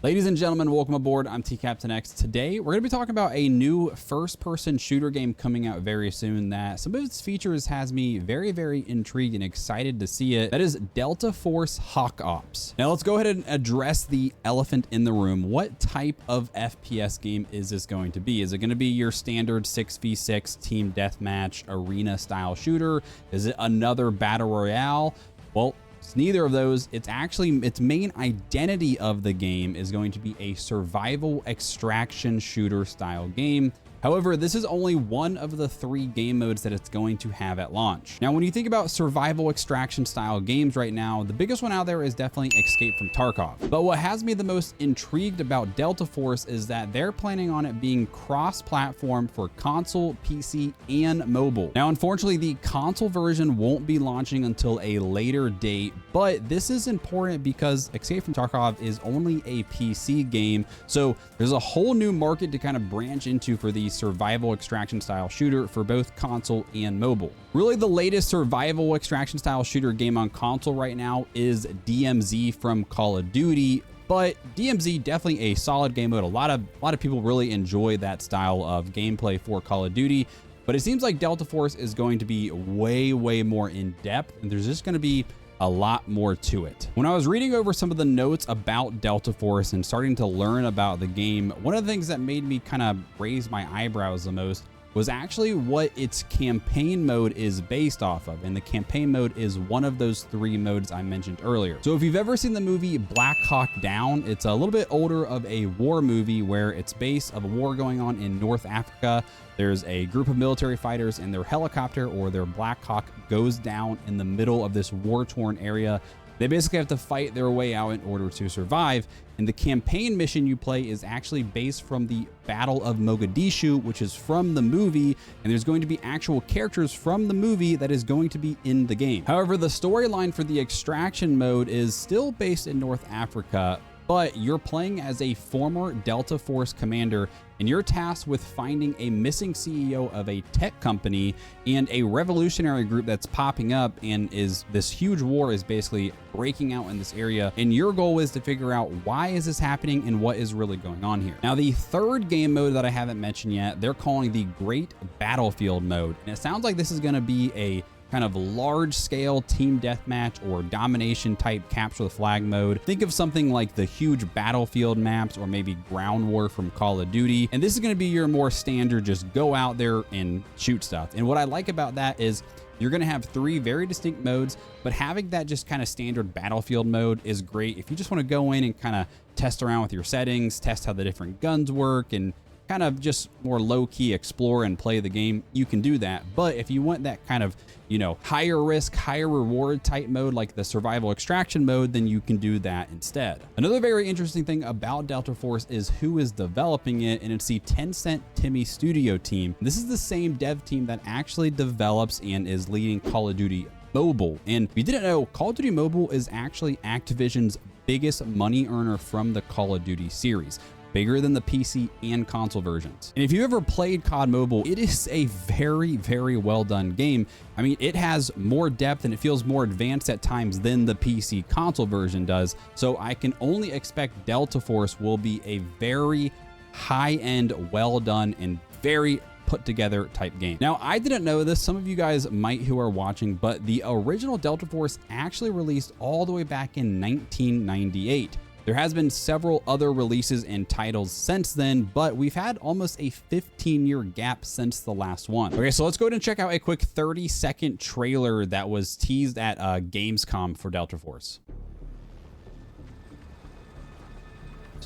Ladies and gentlemen, welcome aboard. I'm TCaptainX. Today, we're going to be talking about a new first-person shooter game coming out very soon that some of its features has me very intrigued and excited to see it. That is Delta Force Hawk Ops. Now, let's go ahead and address the elephant in the room. What type of FPS game is this going to be? Is it going to be your standard 6v6 team deathmatch arena-style shooter? Is it another battle royale? Well, it's neither of those. It's actually, its main identity of the game is going to be a survival extraction shooter style game. However, this is only one of the 3 game modes that it's going to have at launch. Now, when you think about survival extraction style games right now, the biggest one out there is definitely Escape from Tarkov. But what has me the most intrigued about Delta Force is that they're planning on it being cross-platform for console, PC, and mobile. Now, unfortunately, the console version won't be launching until a later date, but this is important because Escape from Tarkov is only a PC game, so there's a whole new market to kind of branch into for the survival extraction style shooter for both console and mobile. Really, the latest survival extraction style shooter game on console right now is DMZ from Call of Duty, but DMZ definitely a solid game mode. A lot of people really enjoy that style of gameplay for Call of Duty, but it seems like Delta Force is going to be way more in depth, and there's just going to be a lot more to it. When I was reading over some of the notes about Delta Force and starting to learn about the game, one of the things that made me kind of raise my eyebrows the most was actually what its campaign mode is based off of. And the campaign mode is one of those 3 modes I mentioned earlier. So if you've ever seen the movie Black Hawk Down, it's a little bit older of a war movie where it's based of a war going on in North Africa. There's a group of military fighters and their helicopter or their Black Hawk goes down in the middle of this war-torn area. They basically have to fight their way out in order to survive. And the campaign mission you play is actually based from the Battle of Mogadishu, which is from the movie. And there's going to be actual characters from the movie that is going to be in the game. However, the storyline for the extraction mode is still based in North Africa, but you're playing as a former Delta Force commander, and you're tasked with finding a missing CEO of a tech company and a revolutionary group that's popping up, and this huge war is basically breaking out in this area. And your goal is to figure out why is this happening and what is really going on here. Now, the 3rd game mode that I haven't mentioned yet, they're calling the Great Battlefield mode. And it sounds like this is gonna be a kind of large scale team deathmatch or domination type capture the flag mode. Think of something like the huge Battlefield maps or maybe Ground War from Call of Duty. And this is going to be your more standard, just go out there and shoot stuff. And what I like about that is you're going to have 3 very distinct modes, but having that just kind of standard Battlefield mode is great. If you just want to go in and kind of test around with your settings, test how the different guns work, and kind of just more low-key explore and play the game, you can do that. But if you want that kind of, you know, higher risk, higher reward type mode like the survival extraction mode, then you can do that instead. Another very interesting thing about Delta Force is who is developing it, and it's the Tencent Timmy Studio team. This is the same dev team that actually develops and is leading Call of Duty Mobile. And if you didn't know, Call of Duty Mobile is actually Activision's biggest money earner from the Call of Duty series, bigger than the PC and console versions. And if you ever played COD Mobile, it is a very well done game. I mean, it has more depth and it feels more advanced at times than the PC console version does. So I can only expect Delta Force will be a very high-end, well done, and very put together type game. Now, I didn't know this, some of you guys might who are watching, but the original Delta Force actually released all the way back in 1998. There has been several other releases and titles since then, but we've had almost a 15-year gap since the last one. Okay, so let's go ahead and check out a quick 30-second trailer that was teased at Gamescom for Delta Force.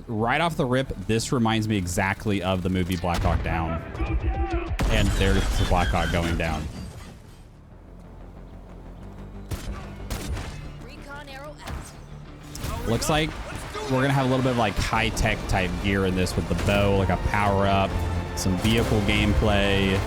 Right off the rip, this reminds me exactly of the movie Black Hawk Down. And there's the Black Hawk going down. Looks like we're gonna have a little bit of like high-tech type gear in this with the bow, like a power-up, some vehicle gameplay.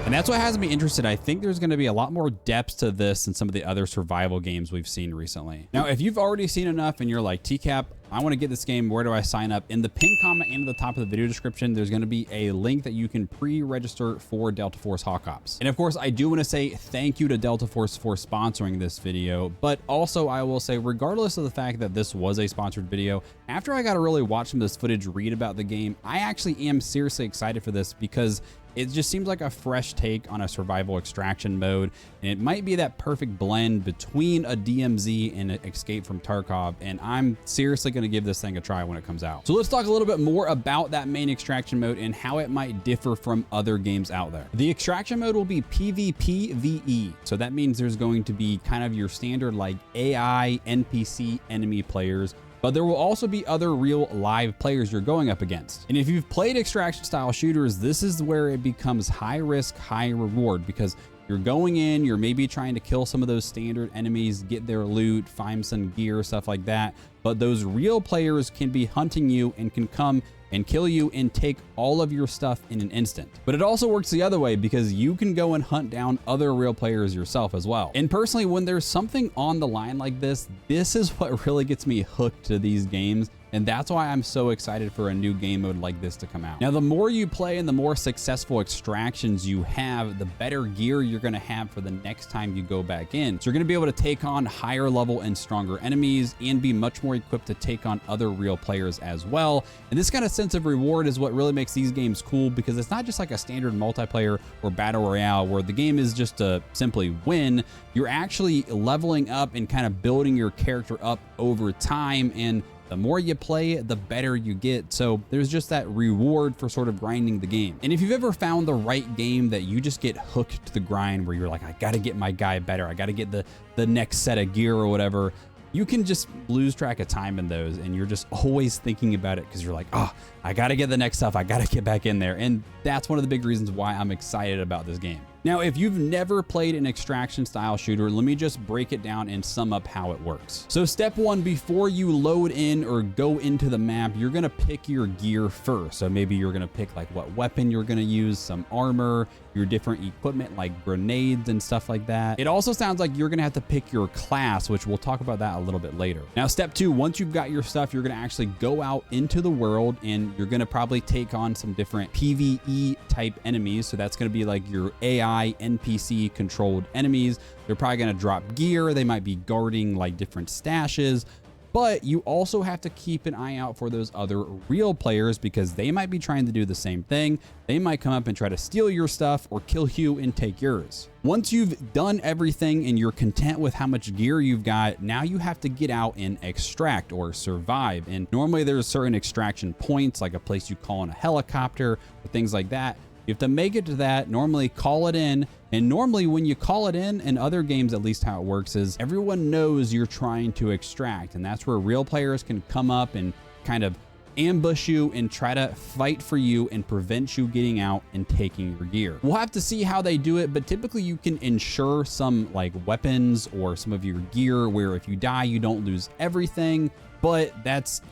And that's what has me interested. I think there's going to be a lot more depth to this than some of the other survival games we've seen recently. Now, if you've already seen enough and you're like, TCap, I want to get this game, where do I sign up? In the pinned comment and at the top of the video description, there's going to be a link that you can pre-register for Delta Force Hawk Ops. And of course, I do want to say thank you to Delta Force for sponsoring this video, but also I will say, regardless of the fact that this was a sponsored video, after I got to really watch some of this footage, read about the game, I actually am seriously excited for this because it just seems like a fresh take on a survival extraction mode, and it might be that perfect blend between a DMZ and an Escape from Tarkov, and I'm seriously going to give this thing a try when it comes out. So let's talk a little bit more about that main extraction mode and how it might differ from other games out there. The extraction mode will be PvPvE, so that means there's going to be kind of your standard like AI, NPC, enemy players, but there will also be other real live players you're going up against. And if you've played extraction style shooters, this is where it becomes high risk, high reward, because you're going in, you're maybe trying to kill some of those standard enemies, get their loot, find some gear, stuff like that. But those real players can be hunting you and can come and kill you and take all of your stuff in an instant. But it also works the other way, because you can go and hunt down other real players yourself as well. And personally, when there's something on the line like this is what really gets me hooked to these games. And that's why I'm so excited for a new game mode like this to come out. Now, the more you play and the more successful extractions you have, the better gear you're gonna have for the next time you go back in. So you're gonna be able to take on higher level and stronger enemies and be much more equipped to take on other real players as well. And this kind of sense of reward is what really makes these games cool, because it's not just like a standard multiplayer or battle royale where the game is just to simply win. You're actually leveling up and kind of building your character up over time, and the more you play, the better you get. So there's just that reward for sort of grinding the game. And if you've ever found the right game that you just get hooked to the grind, where you're like, I gotta get my guy better, I gotta get the next set of gear or whatever, you can just lose track of time in those, and you're just always thinking about it because you're like, oh, I gotta get the next stuff, I gotta get back in there. And that's one of the big reasons why I'm excited about this game. Now, if you've never played an extraction style shooter, let me just break it down and sum up how it works. So step one, before you load in or go into the map, you're gonna pick your gear first. So maybe you're gonna pick like what weapon you're gonna use, some armor, your different equipment like grenades and stuff like that. It also sounds like you're gonna have to pick your class, which we'll talk about that a little bit later. Now, step two, once you've got your stuff, you're gonna actually go out into the world, and you're gonna probably take on some different PvE type enemies. So that's gonna be like your AI, NPC controlled enemies. They're probably going to drop gear. They might be guarding like different stashes, but you also have to keep an eye out for those other real players, because they might be trying to do the same thing. They might come up and try to steal your stuff or kill you and take yours. Once you've done everything and you're content with how much gear you've got, now you have to get out and extract or survive. And normally there's certain extraction points, like a place you call in a helicopter or things like that. You have to make it to that, normally call it in, and normally when you call it in other games, at least how it works is everyone knows you're trying to extract, and that's where real players can come up and kind of ambush you and try to fight for you and prevent you getting out and taking your gear. We'll have to see how they do it, but typically you can ensure some like weapons or some of your gear where if you die, you don't lose everything. But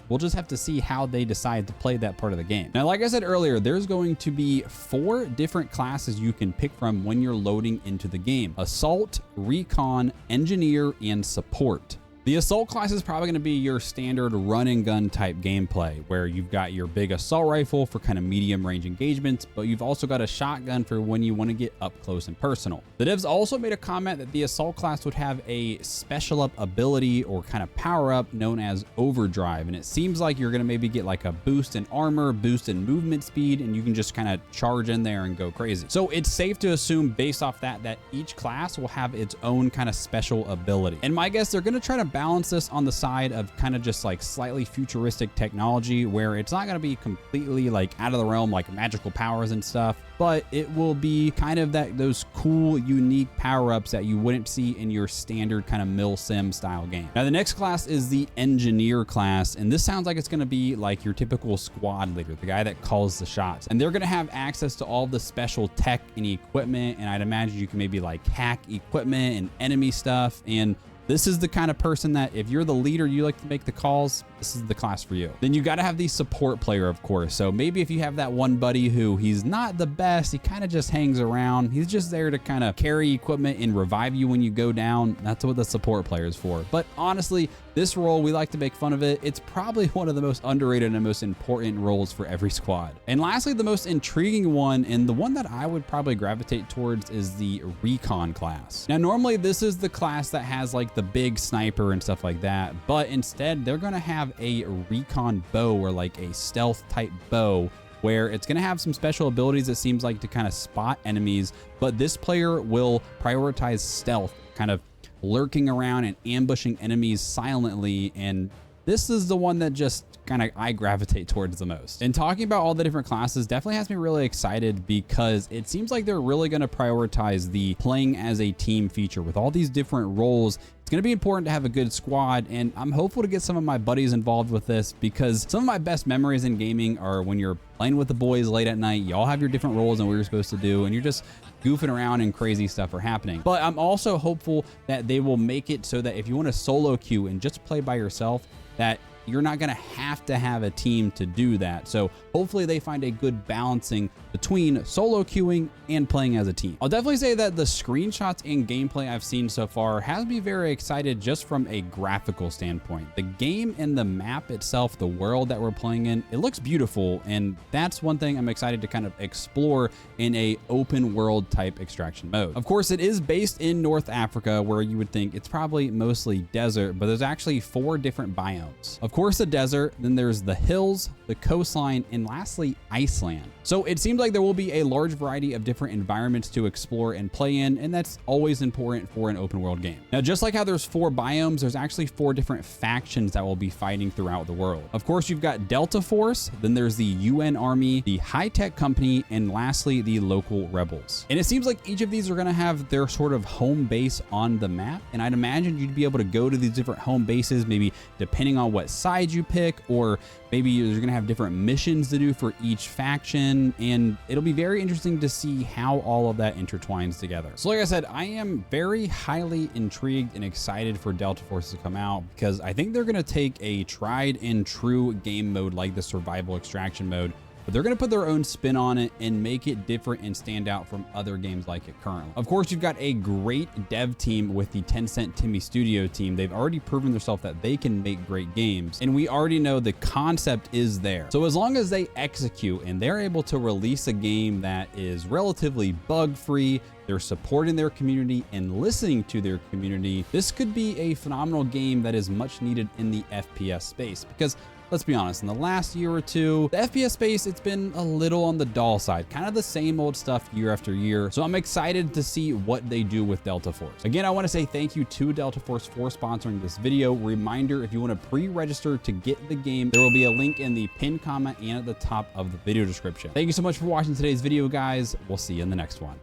we'll just have to see how they decide to play that part of the game. Now, like I said earlier, there's going to be 4 different classes you can pick from when you're loading into the game: Assault, Recon, Engineer, and Support. The Assault class is probably going to be your standard run and gun type gameplay, where you've got your big assault rifle for kind of medium range engagements, but you've also got a shotgun for when you want to get up close and personal. The devs also made a comment that the Assault class would have a special up ability or kind of power up known as Overdrive, and it seems like you're going to maybe get like a boost in armor, boost in movement speed, and you can just kind of charge in there and go crazy. So it's safe to assume based off that each class will have its own kind of special ability. And my guess, they're going to try to balance this on the side of kind of just like slightly futuristic technology, where it's not going to be completely like out of the realm like magical powers and stuff, but it will be kind of those cool, unique power-ups that you wouldn't see in your standard kind of mil-sim style game. Now, the next class is the Engineer class, and this sounds like it's going to be like your typical squad leader, the guy that calls the shots. And they're going to have access to all the special tech and equipment, and I'd imagine you can maybe like hack equipment and enemy stuff. And this is the kind of person that if you're the leader, you like to make the calls, this is the class for you. Then you got to have the support player, of course. So maybe if you have that one buddy who he's not the best, he kind of just hangs around, he's just there to kind of carry equipment and revive you when you go down. That's what the support player is for. But honestly, This role, we like to make fun of it. It's probably one of the most underrated and most important roles for every squad. And lastly, the most intriguing one, and the one that I would probably gravitate towards, is the Recon class. Now, normally this is the class that has like the big sniper and stuff like that, but instead they're gonna have a Recon bow, or like a stealth type bow, where it's going to have some special abilities, it seems like, to kind of spot enemies, but this player will prioritize stealth, kind of lurking around and ambushing enemies silently, and this is the one that just kind of I gravitate towards the most. And talking about all the different classes definitely has me really excited, because it seems like they're really going to prioritize the playing as a team feature with all these different roles. It's going to be important to have a good squad, and I'm hopeful to get some of my buddies involved with this, because some of my best memories in gaming are when you're playing with the boys late at night. You all have your different roles and what you're supposed to do, and you're just goofing around and crazy stuff are happening. But I'm also hopeful that they will make it so that if you want to solo queue and just play by yourself, that you're not going to have a team to do that. So hopefully they find a good balancing between solo queuing and playing as a team. I'll definitely say that the screenshots and gameplay I've seen so far has me very excited just from a graphical standpoint. The game and the map itself, the world that we're playing in, it looks beautiful, and that's one thing I'm excited to kind of explore in a open world type extraction mode. Of course, it is based in North Africa, where you would think it's probably mostly desert, but there's actually 4 different biomes. Of course, the desert, then there's the hills, the coastline, and lastly, Iceland. So it seems like there will be a large variety of different environments to explore and play in, and that's always important for an open world game. Now, just like how there's 4 biomes, there's actually 4 different factions that will be fighting throughout the world. Of course, you've got Delta Force, then there's the UN Army, the High Tech Company, and lastly, the local rebels. And it seems like each of these are going to have their sort of home base on the map, and I'd imagine you'd be able to go to these different home bases, maybe depending on what side you pick, or maybe you're going to have different missions to do for each faction, and it'll be very interesting to see how all of that intertwines together. So like I said, I am very highly intrigued and excited for Delta Force to come out, because I think they're going to take a tried and true game mode like the survival extraction mode, but they're going to put their own spin on it and make it different and stand out from other games like it currently. Of course, you've got a great dev team with the Tencent Timmy Studio team. They've already proven themselves that they can make great games, and we already know the concept is there. So as long as they execute and they're able to release a game that is relatively bug-free, they're supporting their community and listening to their community, this could be a phenomenal game that is much needed in the FPS space. Because let's be honest, in the last year or two, the FPS space, it's been a little on the dull side, kind of the same old stuff year after year. So I'm excited to see what they do with Delta Force. Again, I want to say thank you to Delta Force for sponsoring this video. Reminder, if you want to pre-register to get the game, there will be a link in the pinned comment and at the top of the video description. Thank you so much for watching today's video, guys. We'll see you in the next one.